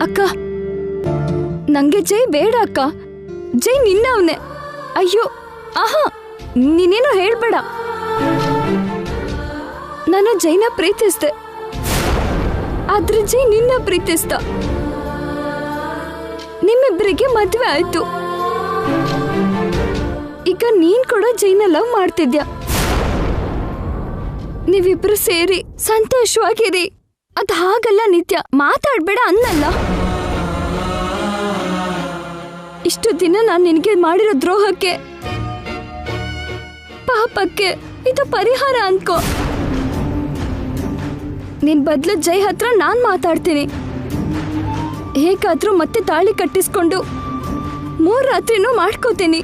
ಅಕ್ಕ ನಂಗೆ ಜೈ ಬೇಡ ಅಕ್ಕ. ಜೈ ನಿನ್ನವನೇ. ಅಯ್ಯೋ ಆಹಾ, ನೀನೇನು ಹೇಳ್ಬೇಡ. ನಾನು ಜೈನ ಪ್ರೀತಿಸ್ದೆ, ಆದ್ರೆ ಜೈ ನಿನ್ನ ಪ್ರೀತಿಸ್ದ. ನಿಮ್ಮಿಬ್ಬರಿಗೆ ಮದ್ವೆ ಆಯ್ತು. ಈಗ ನೀನ್ ಕೂಡ ಜೈನ ಲವ್ ಮಾಡ್ತಿದ್ಯಾ. ನೀವಿಬ್ರು ಸೇರಿ ಸಂತೋಷವಾಗಿರಿ. ಅದ್ ಹಾಗಲ್ಲ ನಿತ್ಯ, ಮಾತಾಡ್ಬೇಡ ಅನ್ನಲ್ಲ. ಇಷ್ಟು ದಿನ ನಾನು ನಿನಗೆ ಮಾಡಿರೋ ದ್ರೋಹಕ್ಕೆ, ಪಾಪಕ್ಕೆ ಇದು ಪರಿಹಾರ ಅನ್ಕೋ. ನಿನ್ ಬದ್ಲು ಜೈ ಹತ್ರ ನಾನ್ ಮಾತಾಡ್ತೀನಿ. ಹೇಗಾದ್ರೂ ಮತ್ತೆ ತಾಳಿ ಕಟ್ಟಿಸ್ಕೊಂಡು 3 ರಾತ್ರಿನೂ ಮಾಡ್ಕೋತೀನಿ.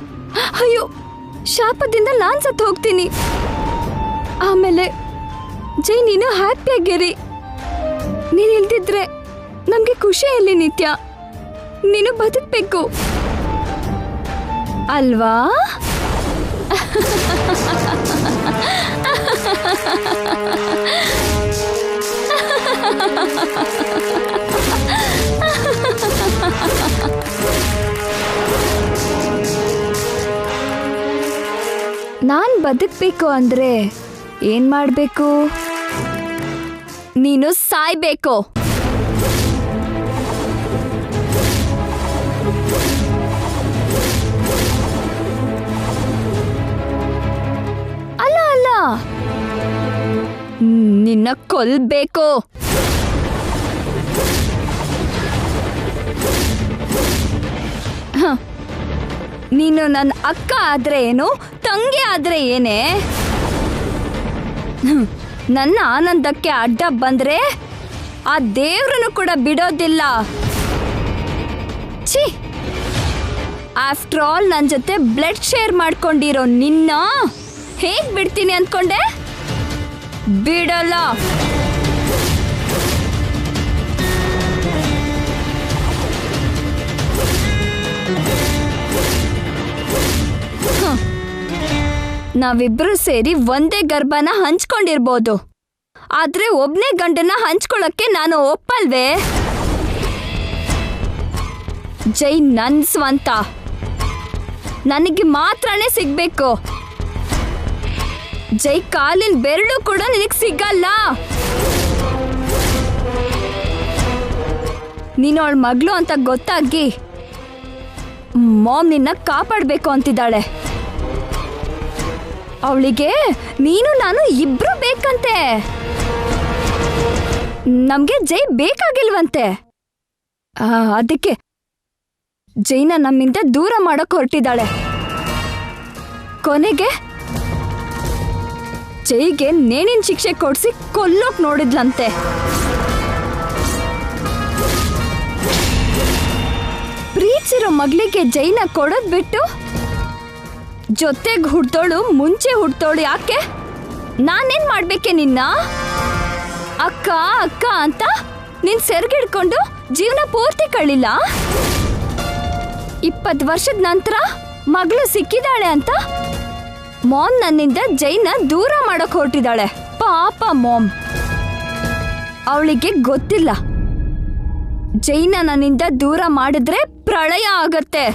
ಅಯ್ಯೋ, ಶಾಪದಿಂದ ನಾನ್ ಸತ್ತು ಹೋಗ್ತೀನಿ. ಆಮೇಲೆ ಜೈ ನೀನು ಹ್ಯಾಪಿಯಾಗಿರಿ. ನೀನ್ ಇಲ್ದಿದ್ರೆ ನಮ್ಗೆ ಖುಷಿ ಎಲ್ಲಿ ನಿತ್ಯ. ನೀನು ಬದುಕ್ಬೇಕು ಅಲ್ವಾ? ನಾನ್ ಬದುಕ್ಬೇಕು ಅಂದ್ರೆ ಏನ್ ಮಾಡ್ಬೇಕು? ನೀನು ಸಾಯ್ಬೇಕು. ಅಲ್ಲ ಅಲ್ಲ, ನಿನ್ನ ಕೊಲ್ಬೇಕು. ನೀನು ನನ್ನ ಅಕ್ಕ ಆದ್ರೆ ಏನು, ತಂಗಿ ಆದ್ರೆ ಏನೇ, ನನ್ನ ಆನಂದಕ್ಕೆ ಅಡ್ಡ ಬಂದ್ರೆ ಆ ದೇವ್ರನ್ನು ಕೂಡ ಬಿಡೋದಿಲ್ಲ. ಛೀ, ಆಫ್ಟರ್ ಆಲ್ ನನ್ನ ಜೊತೆ ಬ್ಲಡ್ ಶೇರ್ ಮಾಡ್ಕೊಂಡಿರೋ ನಿನ್ನ ಹೇಗ್ ಬಿಡ್ತೀನಿ ಅನ್ಕೊಂಡೆ? ಬಿಡಲ್ಲ. ನಾವಿಬ್ರು ಸೇರಿ ಒಂದೇ ಗರ್ಭನ ಹಂಚ್ಕೊಂಡಿರ್ಬೋದು, ಆದ್ರೆ ಒಬ್ನೇ ಗಂಡನ ಹಂಚ್ಕೊಳಕ್ಕೆ ನಾನು ಒಪ್ಪಲ್ವೇ? ಜೈ ನನ್ ಸ್ವಂತ, ನನಗೆ ಮಾತ್ರನೇ ಸಿಗ್ಬೇಕು. ಜೈ ಕಾಲಿನ ಬೆರಳು ಕೂಡ ನಿನಗೆ ಸಿಗಲ್ಲ. ನೀನು ಅವಳ ಮಗಳು ಅಂತ ಗೊತ್ತಾಗಿ ಮಾಮ್ ನಿನ್ನ ಕಾಪಾಡಬೇಕು ಅಂತಿದ್ದಾಳೆ. ಅವಳಿಗೆ ನೀನು ನಾನು ಇಬ್ರು ಬೇಕಂತೆ. ನಮ್ಗೆ ಜೈ ಬೇಕಾಗಿಲ್ವಂತೆ. ಅದಕ್ಕೆ ಜೈನ ನಮ್ಮಿಂದ ದೂರ ಮಾಡಕ್ ಹೊರಟಿದ್ದಾಳೆ. ಕೊನೆಗೆ ಜೈಗೆ ನೇಣಿನ ಶಿಕ್ಷೆ ಕೊಡ್ಸಿ ಕೊಲ್ಲೋಕ್ ನೋಡಿದ್ಲಂತೆ. ಪ್ರೀತಿಸಿರೋ ಮಗಳಿಗೆ ಜೈನ ಕೊಡೋದ್ ಬಿಟ್ಟು ಜೊತೆಗೆ ಹುಡ್ತೋಳು ಮುಂಚೆ ಹುಡ್ತೋಳು ಯಾಕೆ? ನಾನೇನ್ ಮಾಡ್ಬೇಕೆ ನಿನ್ನ? ಅಕ್ಕ ಅಕ್ಕ ಅಂತ ನಿನ್ ಸೆರ್ಗಿಡ್ಕೊಂಡು ಜೀವನ ಪೂರ್ತಿ ಕಳಿಲ್ಲ. 20 ವರ್ಷದ ನಂತರ ಮಗಳು ಸಿಕ್ಕಿದಾಳೆ ಅಂತ ಮಾಮ್ ನನ್ನಿಂದ ಜೈನ ದೂರ ಮಾಡಕ್ ಹೊರಟಿದ್ದಾಳೆ. ಪಾಪ ಮಾಮ್, ಅವಳಿಗೆ ಗೊತ್ತಿಲ್ಲ ಜೈನ ನನ್ನಿಂದ ದೂರ ಮಾಡಿದ್ರೆ ಪ್ರಳಯ ಆಗತ್ತೆ.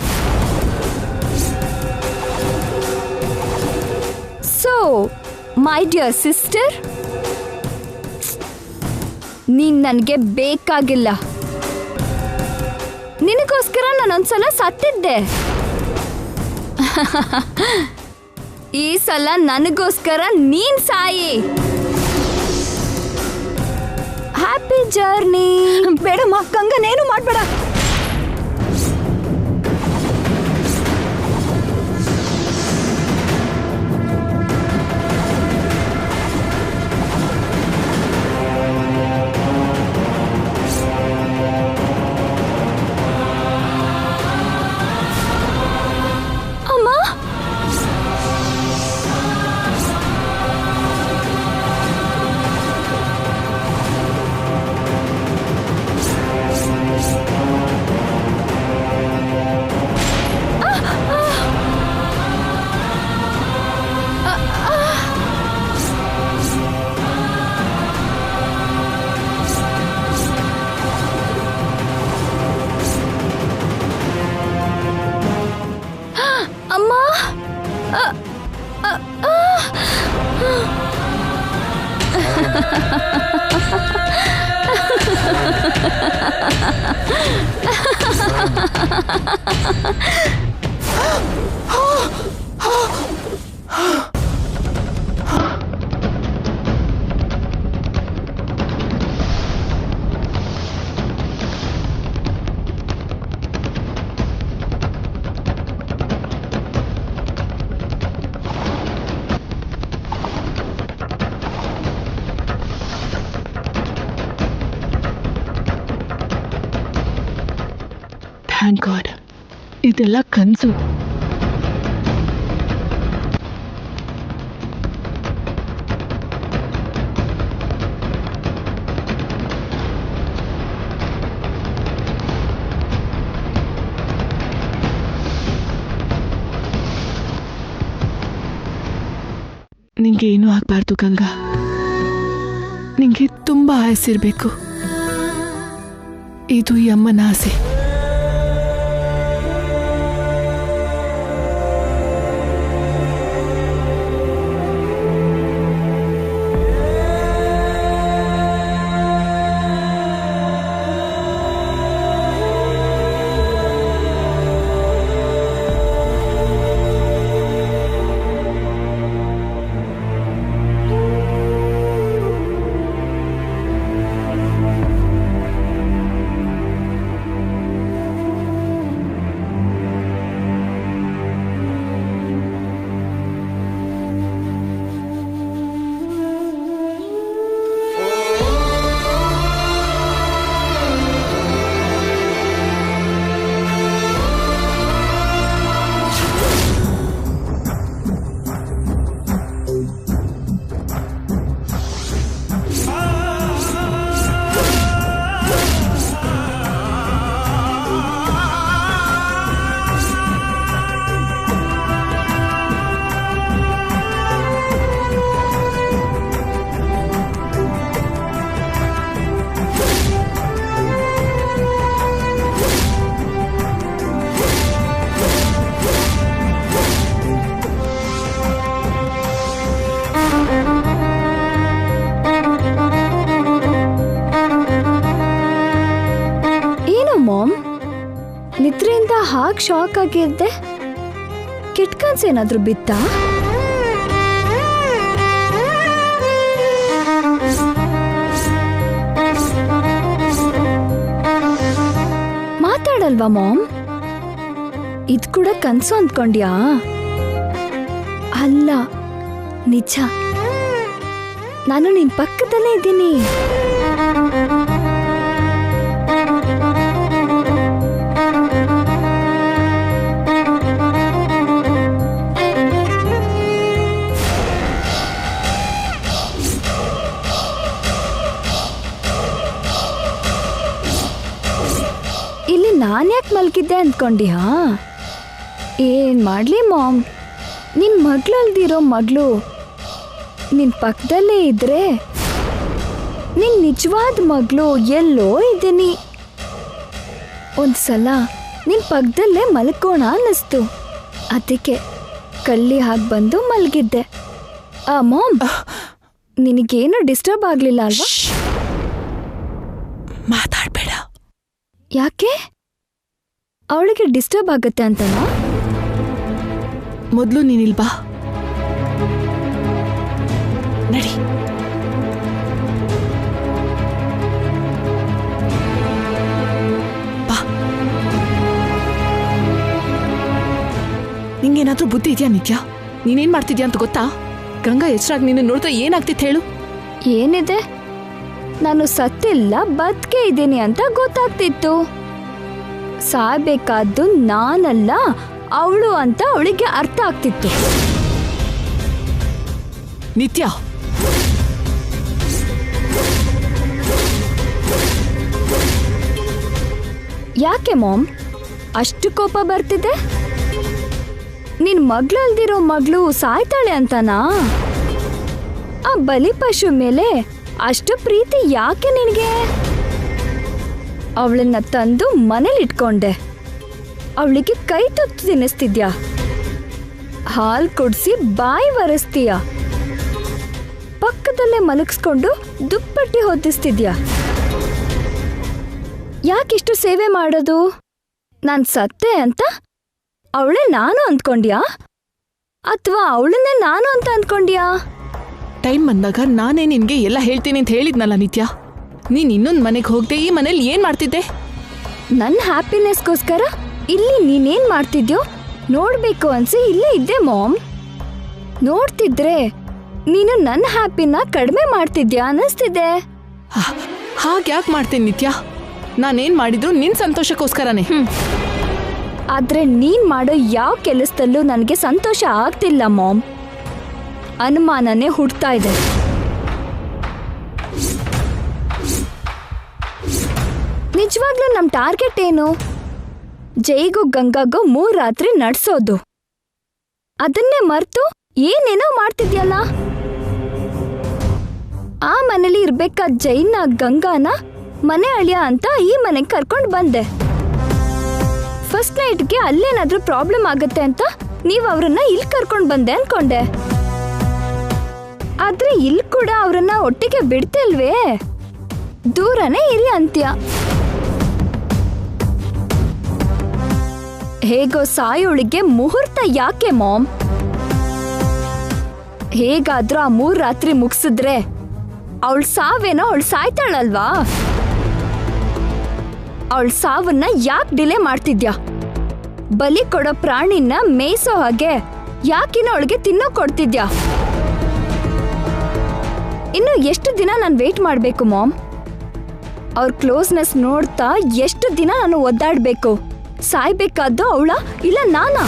ಸೊ ಮೈ ಡಿಯರ್ ಸಿಸ್ಟರ್, ನೀನ್ ನನಗೆ ಬೇಕಾಗಿಲ್ಲ. ನಿನಗೋಸ್ಕರ ನಾನೊಂದ್ಸಲ ಸತ್ತಿದ್ದೆ. ಈ ಸಲ ನನಗೋಸ್ಕರ ನೀನ್ ಸಾಯಿ. Happy journey. ಬೇಡಮ್ಮ, ಗಂಗನೇನು ಮಾಡ್ಬೇಡ. ಥ್ಯಾಂಕ್ ಗಾಡ್, ಇದೆಲ್ಲ ಕನಸು. ನಿಂಗೆ ಏನೂ ಆಗಬಾರ್ದು ಗಂಗಾ. ನಿಂಗೆ ತುಂಬ ಆಸೆಯಿರಬೇಕು. ಇದು ಈ ಅಮ್ಮನ ಆಸೆ. ನಿದ್ರೆಯಿಂದ ಹಾಗೆ ಶಾಕ್ ಆಗಿದ್ದೆ. ಕೆಟ್ಟ ಕನ್ಸೇನಾದ್ರೂ ಬಿತ್ತಾ? ಮಾತಾಡಲ್ವಾ ಮಾಮ್? ಇದ್ ಕೂಡ ಕನ್ಸು ಅಂದ್ಕೊಂಡ್ಯಾ? ಅಲ್ಲ, ನಿಜ. ನಾನು ನಿನ್ ಪಕ್ಕದಲ್ಲೇ ಇದ್ದೀನಿ. ಇಲ್ಲಿ ನಾನ್ಯಾಕೆ ಮಲ್ಗಿದ್ದೆ ಅಂದ್ಕೊಂಡ್ಯಾ? ಏನ್ ಮಾಡ್ಲಿ ಮಾಮ್, ನಿನ್ ಮಗ್ಳಲ್ದಿರೋ ಮಗಳು ನಿನ್ ಪಕ್ಕದಲ್ಲೇ ಇದ್ರೆ ನಿನ್ ನಿಜವಾದ ಮಗಳು ಎಲ್ಲೋ ಇದ್ದೀನಿ. ಒಂದ್ಸಲ ನಿನ್ ಪಕ್ಕದಲ್ಲೇ ಮಲ್ಕೋಣ ಅನ್ನಿಸ್ತು, ಅದಕ್ಕೆ ಕಳ್ಳಿ ಹಾಗೆ ಬಂದು ಮಲಗಿದ್ದೆ. ಮಾಮ್, ನಿನಗೇನು ಡಿಸ್ಟರ್ಬ್ ಆಗ್ಲಿಲ್ಲ ಅಲ್ವಾ? ಮಾತಾಡ್ಬೇಡ. ಯಾಕೆ? ಅವಳಿಗೆ ಡಿಸ್ಟರ್ಬ್ ಆಗತ್ತೆ ಅಂತನಾ? ಮೊದಲು ನೀನಿಲ್ಬಾ, ನಡಿ. ಬಾ. ನಿಂಗೇನಾದ್ರೂ ಬುದ್ಧಿ ಇದೆಯಾ ನಿತ್ಯ? ನೀನೇನ್ ಮಾಡ್ತಿದ್ಯಾ ಅಂತ ಗೊತ್ತಾ? ಗಂಗಾ ಎಚ್ಚರಾಗಿ ನಿನ್ನ ನೋಡಿದ್ರೆ ಏನಾಗ್ತಿತ್ತು ಹೇಳು? ಏನಿದೆ, ನಾನು ಸತ್ತಿಲ್ಲ ಬದುಕೆ ಇದ್ದೀನಿ ಅಂತ ಗೊತ್ತಾಗ್ತಿತ್ತು. ಸಾಯ್ಬೇಕಾದ್ದು ನಾನಲ್ಲ ಅವಳು ಅಂತ ಅವಳಿಗೆ ಅರ್ಥ ಆಗ್ತಿತ್ತು. ನಿತ್ಯ, ಯಾಕೆ ಮಾಮ್ ಅಷ್ಟು ಕೋಪ ಬರ್ತಿದೆ? ನಿನ್ ಮಗ್ಳಲ್ದಿರೋ ಮಗಳು ಸಾಯ್ತಾಳೆ ಅಂತನಾ? ಆ ಬಲಿಪಶು ಮೇಲೆ ಅಷ್ಟು ಪ್ರೀತಿ ಯಾಕೆ ನಿನಗೆ? ಅವಳನ್ನ ತಂದು ಮನೇಲಿಟ್ಕೊಂಡೆ, ಅವಳಿಗೆ ಕೈ ತುತ್ತು ತಿನ್ನಿಸ್ತಿದ್ಯಾ. ಹಾಲ್ ಕುಡ್ಸಿ ಬಾಯಿ ಒರೆಸ್ತೀಯ, ಪಕ್ಕದಲ್ಲೇ ಮಲಗಿಸ್ಕೊಂಡು ದುಪ್ಪಟ್ಟಿ ಹೊತ್ತಿಸ್ತಿದ್ಯಾ. ಯಾಕಿಷ್ಟು ಸೇವೆ ಮಾಡೋದು? ನಾನ್ ಸತ್ತೆ ಅಂತ ಅವಳೇ ನಾನು ಅಂದ್ಕೊಂಡ್ಯಾ ಅಥವಾ ಅವಳನ್ನೇ ನಾನು ಅಂತ ಅಂದ್ಕೊಂಡ್ಯಾ? ಟೈಮ್ ಬಂದಾಗ ನಾನೇ ನಿನ್ಗೆ ಎಲ್ಲ ಹೇಳ್ತೀನಿ ಅಂತ ಹೇಳಿದ್ನಲ್ಲ ನಿತ್ಯ. ನೀನ್ ಇನ್ನೊಂದ್ ಮನೆಗೆ ಹೋಗದೆ ಈ ಮನೇಲಿ ಏನ್ ಮಾಡ್ತಿದ್ದೆ? ನನ್ನ ಹ್ಯಾಪಿನೆಸ್ಗೋಸ್ಕರ ಇಲ್ಲಿ ನೀನೇನ್ ಮಾಡ್ತಿದ್ಯೋ ನೋಡ್ಬೇಕು ಅನ್ಸಿ ಇಲ್ಲೇ ಇದ್ದೆ ಮಾಮ್. ನೋಡ್ತಿದ್ರೆ ನೀನು ನನ್ನ ಹ್ಯಾಪಿನ ಕಡಿಮೆ ಮಾಡ್ತಿದ್ಯಾ ಅನ್ನಿಸ್ತಿದೆ. ಹಾಗ್ಯಾಕ್ ಮಾಡ್ತೇನೆ ನಿತ್ಯ? ನಾನೇನ್ ಮಾಡಿದ್ರು ನಿನ್ ಸಂತೋಷಕ್ಕೋಸ್ಕರನೇ. ಆದ್ರೆ ನೀನ್ ಮಾಡೋ ಯಾವ ಕೆಲಸದಲ್ಲೂ ನನಗೆ ಸಂತೋಷ ಆಗ್ತಿಲ್ಲ ಮಾಮ್. ಅನುಮಾನನೇ ಹುಡ್ತಾ ಇದೆ. ನಿಜವಾಗ್ಲೂ ನಮ್ ಟಾರ್ಗೆಟ್ ಏನು? ಜೈಗೂ ಗಂಗಾಗೂ 3 ರಾತ್ರಿ ನಡ್ಸೋದು. ಅದನ್ನೇ ಮರ್ತು ಏನೇನೋ ಮಾಡ್ತಿದ್ಯಲ್ಲ. ಆ ಮನೇಲಿ ಇರ್ಬೇಕಾದ ಜೈನ ಗಂಗಾನ ಮನೆ ಅಳಿಯ ಅಂತ ಈ ಮನೆಗೆ ಕರ್ಕೊಂಡು ಬಂದೆ. ಫಸ್ಟ್ ನೈಟ್ಗೆ ಅಲ್ಲೇನಾದ್ರೂ ಪ್ರಾಬ್ಲಮ್ ಆಗತ್ತೆ ಅಂತ ನೀವ್ ಅವ್ರನ್ನ ಇಲ್ಲಿ ಕರ್ಕೊಂಡು ಬಂದೆ ಅನ್ಕೊಂಡೆ. ಆದ್ರೆ ಇಲ್ಲಿ ಕೂಡ ಅವ್ರನ್ನ ಒಟ್ಟಿಗೆ ಬಿಡ್ತಿಲ್ವೇ? ದೂರನೇ ಇರಿ ಅಂತ್ಯ. ಹೇಗೋ ಸಾಯೋಳಿಗೆ ಮುಹೂರ್ತ ಯಾಕೆ ಮಾಮ್? ಹೇಗಾದ್ರೂ ಆ 3 ರಾತ್ರಿ ಮುಗಿಸಿದ್ರೆ ಅವಳ ಸಾವೇನೋ ಅವಳು ಸಾಯ್ತಾಳಲ್ವಾ? ಅವಳ ಸಾವನ್ನ ಯಾಕೆ ಡಿಲೇ ಮಾಡ್ತಿದ್ಯಾ? ಬಲಿ ಕೊಡೋ ಪ್ರಾಣಿನ ಮೇಯ್ಸೋ ಹಾಗೆ ಯಾಕಿನ ಅವಳಿಗೆ ತಿನ್ನೋ ಕೊಡ್ತಿದ್ಯಾ? ಇನ್ನು ಎಷ್ಟು ದಿನ ನಾನು ವೇಟ್ ಮಾಡ್ಬೇಕು ಮಾಮ್? ಅವ್ರ ಕ್ಲೋಸ್ನೆಸ್ ನೋಡ್ತಾ ಎಷ್ಟು ದಿನ ನಾನು ಒದ್ದಾಡ್ಬೇಕು? ಸಾಯ್ಬೇಕಾದ್ದು ಅವಳ ಇಲ್ಲ ನಾನಾ?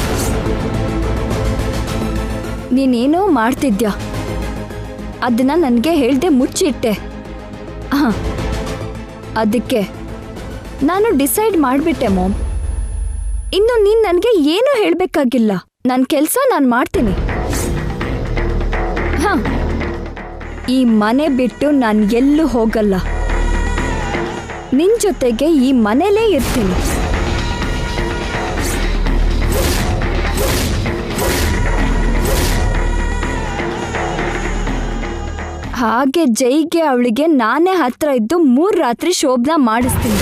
ನೀನೇನೋ ಮಾಡ್ತಿದ್ಯಾ, ಅದನ್ನ ನನಗೆ ಹೇಳ್ದೆ ಮುಚ್ಚಿಟ್ಟೆ. ಅದಕ್ಕೆ ನಾನು ಡಿಸೈಡ್ ಮಾಡ್ಬಿಟ್ಟೆ ಮಾಮ್. ಇನ್ನು ನೀನ್ ನನಗೆ ಏನೂ ಹೇಳ್ಬೇಕಾಗಿಲ್ಲ. ನನ್ನ ಕೆಲಸ ನಾನು ಮಾಡ್ತೀನಿ. ಈ ಮನೆ ಬಿಟ್ಟು ನಾನು ಎಲ್ಲೂ ಹೋಗಲ್ಲ. ನಿನ್ ಜೊತೆಗೆ ಈ ಮನೇಲೇ ಇರ್ತೀನಿ. ಹಾಗೆ ಜೈಗೆ ಅವಳಿಗೆ ನಾನೇ ಹತ್ರ ಇದ್ದು 3 ರಾತ್ರಿ ಶೋಭನ ಮಾಡಿಸ್ತೀನಿ.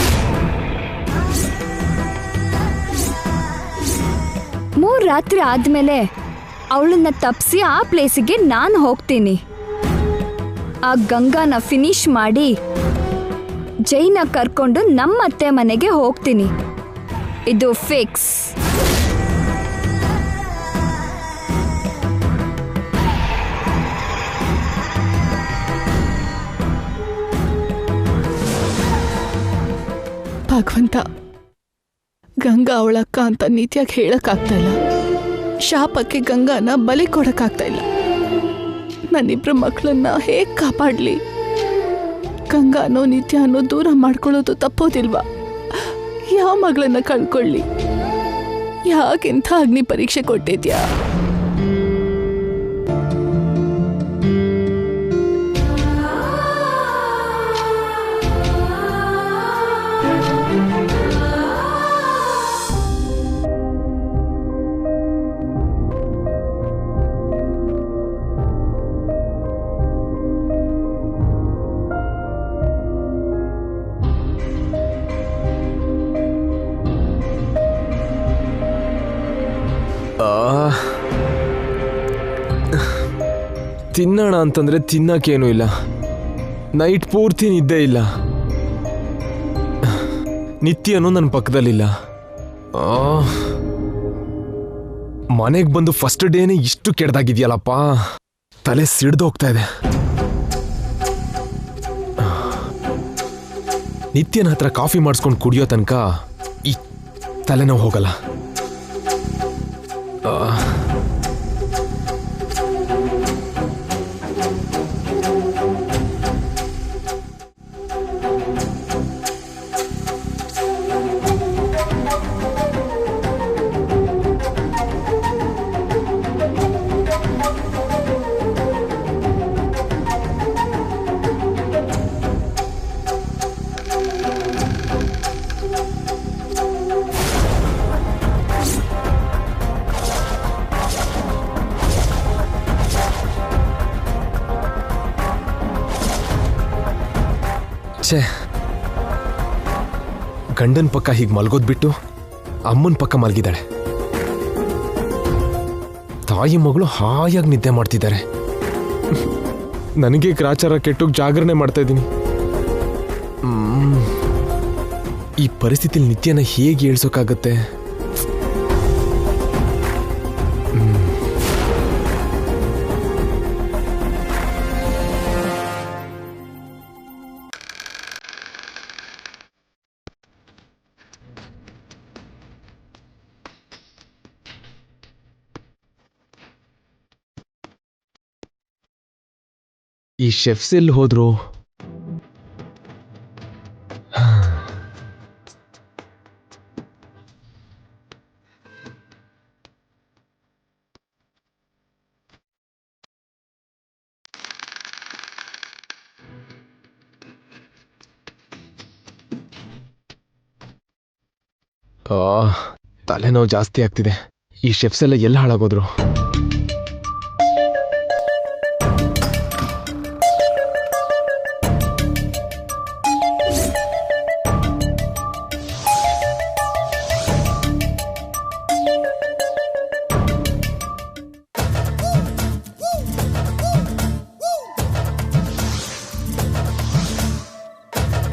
3 ರಾತ್ರಿ ಆದ್ಮೇಲೆ ಅವಳನ್ನ ತಪ್ಪಿಸಿ ಆ ಪ್ಲೇಸಿಗೆ ನಾನು ಹೋಗ್ತೀನಿ. ಆ ಗಂಗಾನ ಫಿನಿಶ್ ಮಾಡಿ ಜೈನ ಕರ್ಕೊಂಡು ನಮ್ಮತ್ತೆ ಮನೆಗೆ ಹೋಗ್ತೀನಿ. ಇದು ಫಿಕ್ಸ್. ಭಗವಂತ, ಗಂಗಾ ಅವಳಕ್ಕ ಅಂತ ನಿತ್ಯಾಗ ಹೇಳಕ್ಕಾಗ್ತಾ ಇಲ್ಲ. ಶಾಪಕ್ಕೆ ಗಂಗಾನ ಬಲಿ ಕೊಡಕ್ಕಾಗ್ತಾ ಇಲ್ಲ. ನನ್ನಿಬ್ರು ಮಕ್ಕಳನ್ನ ಹೇಗ್ ಕಾಪಾಡ್ಲಿ? ಗಂಗಾನೋ ನಿತ್ಯಾನೋ ದೂರ ಮಾಡ್ಕೊಳ್ಳೋದು ತಪ್ಪೋದಿಲ್ವಾ? ಯಾವ ಮಗಳನ್ನ ಕಳ್ಕೊಳ್ಳಿ? ಯಾಕೆಂಥ ಅಗ್ನಿ ಪರೀಕ್ಷೆ ಕೊಟ್ಟಿದ್ಯಾ? ತಿನ್ನೋಣ ಅಂತಂದ್ರೆ ತಿನ್ನಕ್ಕೇನೂ ಇಲ್ಲ. ನೈಟ್ ಪೂರ್ತಿ ನಿದ್ದೆ ಇಲ್ಲ. ನಿತ್ಯನೂ ನನ್ನ ಪಕ್ಕದಲ್ಲಿಲ್ಲ. ಮನೆಗೆ ಬಂದು ಫಸ್ಟ್ ಡೇನೇ ಇಷ್ಟು ಕೆಡ್ದಾಗಿದೆಯಲ್ಲಪ್ಪ. ತಲೆ ಸಿಡ್ದೋಗ್ತಾ ಇದೆ. ನಿತ್ಯನ ಹತ್ರ ಕಾಫಿ ಮಾಡಿಸ್ಕೊಂಡು ಕುಡಿಯೋ ತನಕ ಈ ತಲೆನೋವು ಹೋಗಲ್ಲ. ಛೇ, ಗಂಡನ ಪಕ್ಕ ಹೀಗೆ ಮಲ್ಗೋದ್ ಬಿಟ್ಟು ಅಮ್ಮನ ಪಕ್ಕ ಮಲಗಿದ್ದಾಳೆ. ತಾಯಿ ಮಗಳು ಹಾಯಾಗಿ ನಿದ್ದೆ ಮಾಡ್ತಿದ್ದಾರೆ. ನನಗೆ ಗ್ರಾಚಾರ ಕೆಟ್ಟು ಜಾಗರಣೆ ಮಾಡ್ತಾ ಇದ್ದೀನಿ. ಈ ಪರಿಸ್ಥಿತಿಲಿ ನಿತ್ಯನ ಹೇಗೆ ಏಳ್ಸೋಕ್ಕಾಗತ್ತೆ? ಈ ಶೆಫ್ಸ್ ಎಲ್ಲಿ ಹೋದ್ರು? ತಲೆನೋವು ಜಾಸ್ತಿ ಆಗ್ತಿದೆ. ಈ ಶೆಫ್ಸ್ ಎಲ್ಲ ಎಲ್ಲಿ ಹಾಳಾಗೋದ್ರು?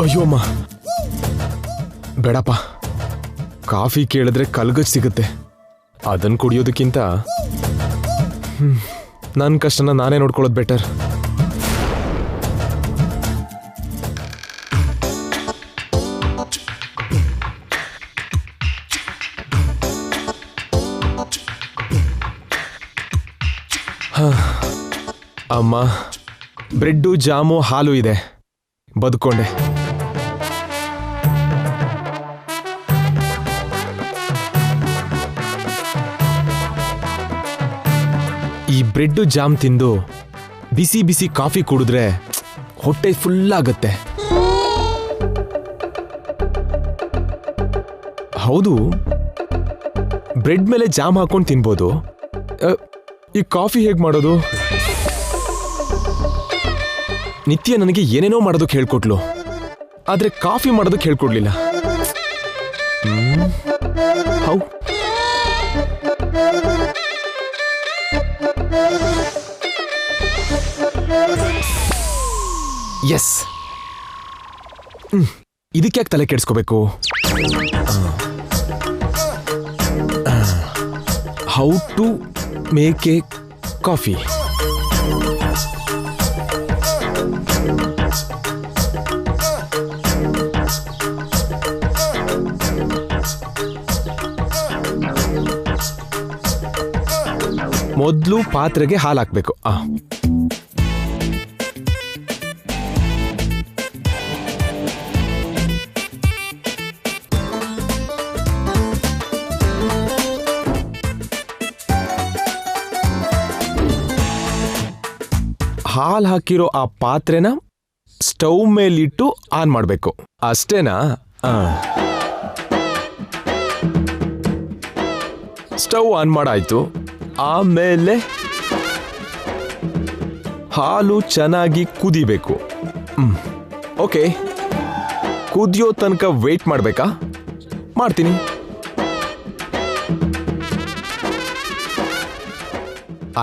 ಅಯ್ಯೋ ಅಮ್ಮ, ಬೇಡಪ್ಪ. ಕಾಫಿ ಕೇಳಿದ್ರೆ ಕಲ್ಗಜ್ ಸಿಗುತ್ತೆ. ಅದನ್ನು ಕುಡಿಯೋದಕ್ಕಿಂತ ನನ್ನ ಕಷ್ಟನ ನಾನೇ ನೋಡ್ಕೊಳ್ಳೋದು ಬೆಟರ್. ಅಮ್ಮ, ಬ್ರೆಡ್ಡು, ಜಾಮು, ಹಾಲು ಇದೆ. ಬದುಕೊಂಡೆ. ಈ ಬ್ರೆಡ್ ಜಾಮ್ ತಿಂದು ಬಿಸಿ ಬಿಸಿ ಕಾಫಿ ಕುಡಿದ್ರೆ ಹೊಟ್ಟೆ ಫುಲ್ ಆಗತ್ತೆ. ಹೌದು, ಬ್ರೆಡ್ ಮೇಲೆ ಜಾಮ್ ಹಾಕೊಂಡು ತಿನ್ಬೋದು. ಈ ಕಾಫಿ ಹೇಗೆ ಮಾಡೋದು? ನಿತ್ಯ ನನಗೆ ಏನೇನೋ ಮಾಡೋದಕ್ಕೆ ಹೇಳ್ಕೊಟ್ಲು, ಆದ್ರೆ ಕಾಫಿ ಮಾಡೋದಕ್ಕೆ ಹೇಳ್ಕೊಡ್ಲಿಲ್ಲ. ಹೌ ಎಸ್, ಇದಕ್ಕೆ ಯಾಕೆ ತಲೆ ಕೆಡಿಸ್ಕೋಬೇಕು? How to make a coffee. ಮೊದಲು ಪಾತ್ರೆಗೆ ಹಾಲು ಹಾಕ್ಬೇಕು. ಹಾಲು ಹಾಕಿರೋ ಆ ಪಾತ್ರೆನ ಸ್ಟವ್ ಮೇಲಿಟ್ಟು ಆನ್ ಮಾಡಬೇಕು. ಅಷ್ಟೇನಾ? ಸ್ಟವ್ ಆನ್ ಮಾಡಾಯ್ತು. ಆಮೇಲೆ ಹಾಲು ಚೆನ್ನಾಗಿ ಕುದಿಬೇಕು. ಓಕೆ, ಕುದಿಯೋ ತನಕ ವೇಟ್ ಮಾಡಬೇಕಾ? ಮಾಡ್ತೀನಿ.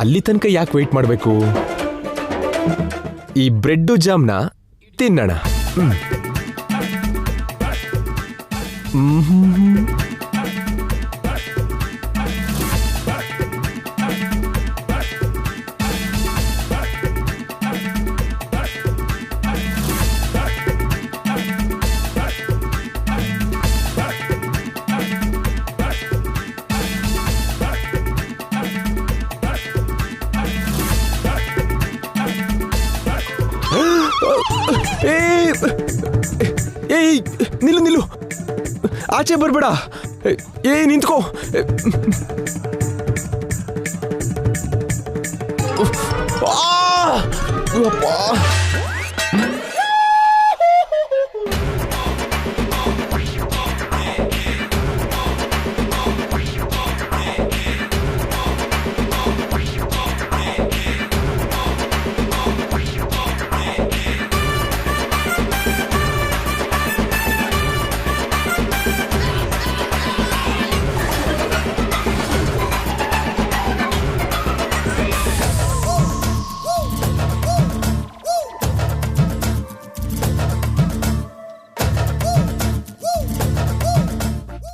ಅಲ್ಲಿ ತನಕ ಯಾಕೆ ವೇಟ್ ಮಾಡಬೇಕು? ಈ ಬ್ರೆಡ್ಡು ಜಾಮ್ನ ತಿನ್ನೋಣ. ಏಯ್, ನಿಲ್ಲು ನಿಲ್ಲು, ಆಚೆ ಬರ್ಬೇಡ. ನಿಂತ್ಕೋ.